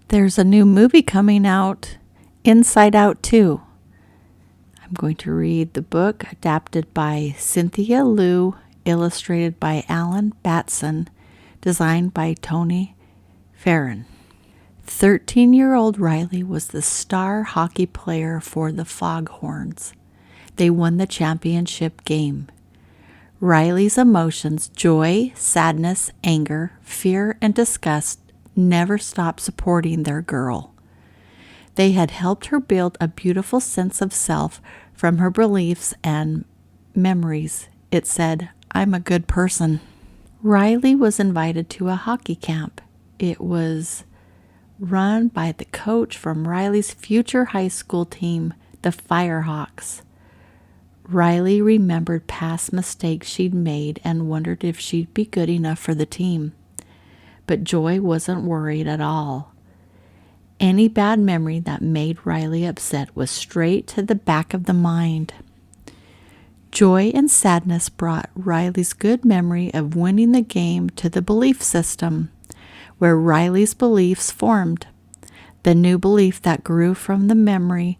There's a new movie coming out, Inside Out 2. I'm going to read the book, adapted by Cynthia Liu, illustrated by Alan Batson, designed by Tony Farron. 13-year-old Riley was the star hockey player for the Foghorns. They won the championship game. Riley's emotions, joy, sadness, anger, fear, and disgust never stopped supporting their girl. They had helped her build a beautiful sense of self from her beliefs and memories. It said, "I'm a good person." Riley was invited to a hockey camp. It was run by the coach from Riley's future high school team, the Firehawks. Riley remembered past mistakes she'd made and wondered if she'd be good enough for the team. But Joy wasn't worried at all. Any bad memory that made Riley upset was straight to the back of the mind. Joy and sadness brought Riley's good memory of winning the game to the belief system, where Riley's beliefs formed. The new belief that grew from the memory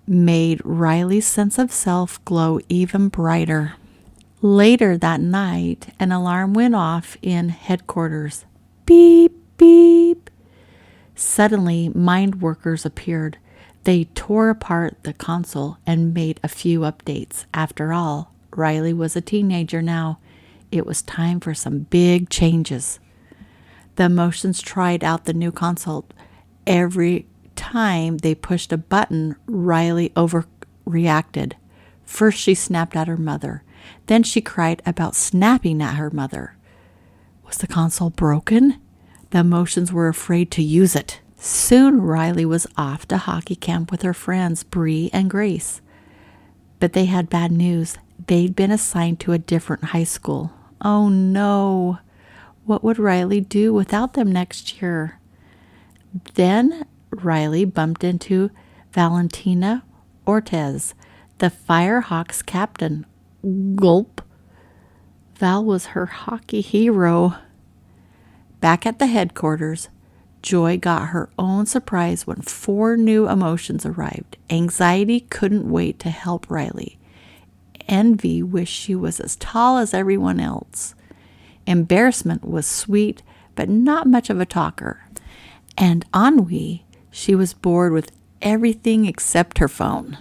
made Riley's sense of self glow even brighter. Later that night, an alarm went off in headquarters. Beep, beep. Suddenly, mind workers appeared. They tore apart the console and made a few updates. After all, Riley was a teenager now. It was time for some big changes. The emotions tried out the new console. Every time they pushed a button, Riley overreacted. First, she snapped at her mother. Then she cried about snapping at her mother. Was the console broken? The emotions were afraid to use it. Soon Riley was off to hockey camp with her friends Bree and Grace. But they had bad news. They'd been assigned to a different high school. Oh no! What would Riley do without them next year? Then Riley bumped into Valentina Ortez, the Firehawks captain. Gulp. Val was her hockey hero. Back at the headquarters, Joy got her own surprise when 4 new emotions arrived. Anxiety couldn't wait to help Riley. Envy wished she was as tall as everyone else. Embarrassment was sweet, but not much of a talker. And ennui, she was bored with everything except her phone.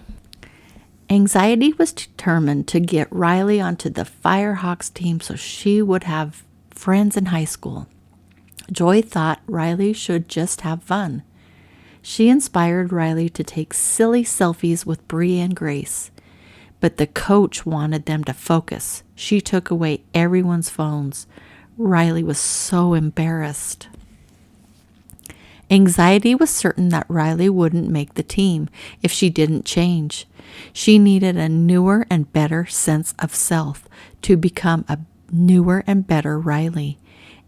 Anxiety was determined to get Riley onto the Firehawks team so she would have friends in high school. Joy thought Riley should just have fun. She inspired Riley to take silly selfies with Bree and Grace. But the coach wanted them to focus. She took away everyone's phones. Riley was so embarrassed. Anxiety was certain that Riley wouldn't make the team if she didn't change. She needed a newer and better sense of self to become a newer and better Riley.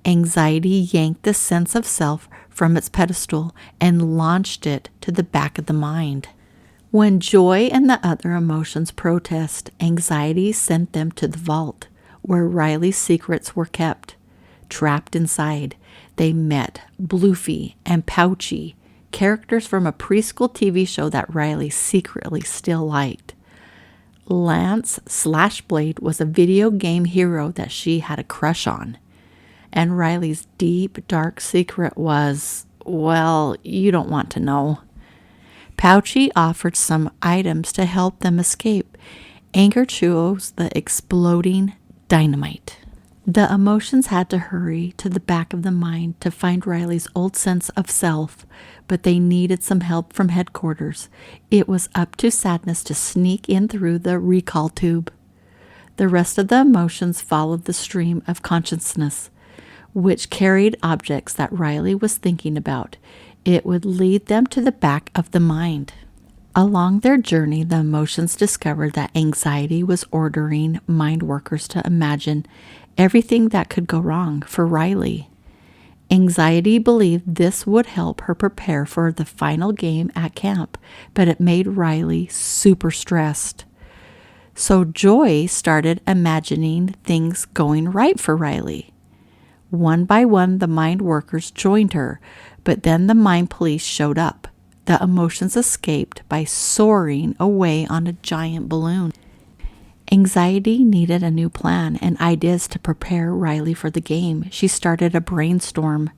Anxiety yanked the sense of self from its pedestal and launched it to the back of the mind. When joy and the other emotions protest, anxiety sent them to the vault, where Riley's secrets were kept. Trapped inside, they met Bloofy and Pouchy, characters from a preschool TV show that Riley secretly still liked. Lance Slashblade was a video game hero that she had a crush on. And Riley's deep, dark secret was, well, you don't want to know. Pouchy offered some items to help them escape. Anger chose the exploding dynamite. The emotions had to hurry to the back of the mind to find Riley's old sense of self, but they needed some help from headquarters. It was up to sadness to sneak in through the recall tube. The rest of the emotions followed the stream of consciousness, which carried objects that Riley was thinking about. It would lead them to the back of the mind. Along their journey, the emotions discovered that anxiety was ordering mind workers to imagine everything that could go wrong for Riley. Anxiety believed this would help her prepare for the final game at camp, but it made Riley super stressed. So Joy started imagining things going right for Riley. One by one, the mind workers joined her, But then the mind police showed up. The emotions escaped by soaring away on a giant balloon. Anxiety needed a new plan and ideas to prepare Riley for the game. She started a brainstorm.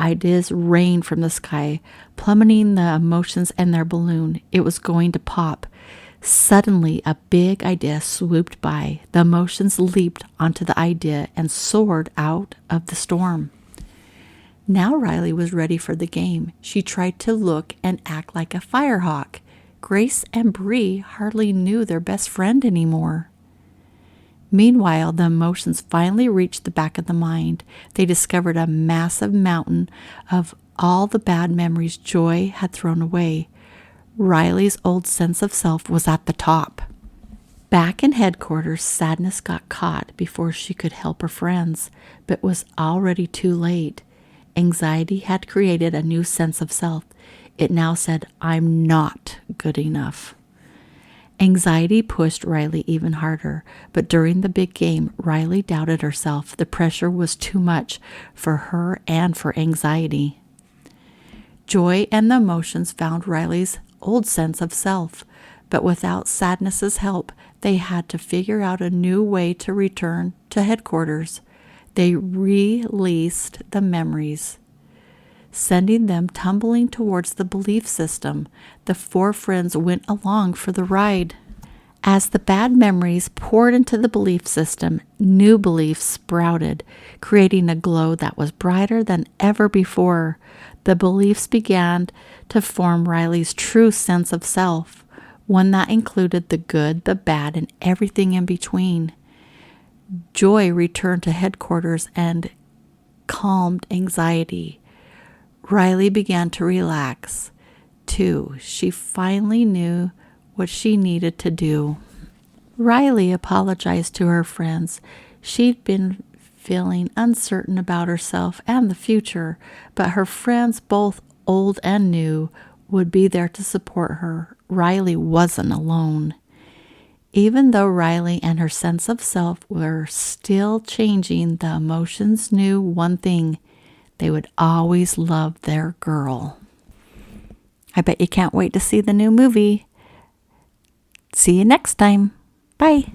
Ideas rained from the sky, plummeting the emotions and their balloon. It was going to pop. Suddenly, a big idea swooped by. The emotions leaped onto the idea and soared out of the storm. Now Riley was ready for the game. She tried to look and act like a firehawk. Grace and Bree hardly knew their best friend anymore. Meanwhile, the emotions finally reached the back of the mind. They discovered a massive mountain of all the bad memories Joy had thrown away. Riley's old sense of self was at the top. Back in headquarters, sadness got caught before she could help her friends, but was already too late. Anxiety had created a new sense of self. It now said, "I'm not good enough." Anxiety pushed Riley even harder, but during the big game, Riley doubted herself. The pressure was too much for her and for anxiety. Joy and the emotions found Riley's old sense of self, but without Sadness's help, they had to figure out a new way to return to headquarters. They released the memories, sending them tumbling towards the belief system. The four friends went along for the ride. As the bad memories poured into the belief system, new beliefs sprouted, creating a glow that was brighter than ever before. The beliefs began to form Riley's true sense of self, one that included the good, the bad, and everything in between. Joy returned to headquarters and calmed anxiety. Riley began to relax, too. She finally knew what she needed to do. Riley apologized to her friends. She'd been feeling uncertain about herself and the future, but her friends, both old and new, would be there to support her. Riley wasn't alone. Even though Riley and her sense of self were still changing, the emotions knew one thing: they would always love their girl. I bet you can't wait to see the new movie. See you next time. Bye.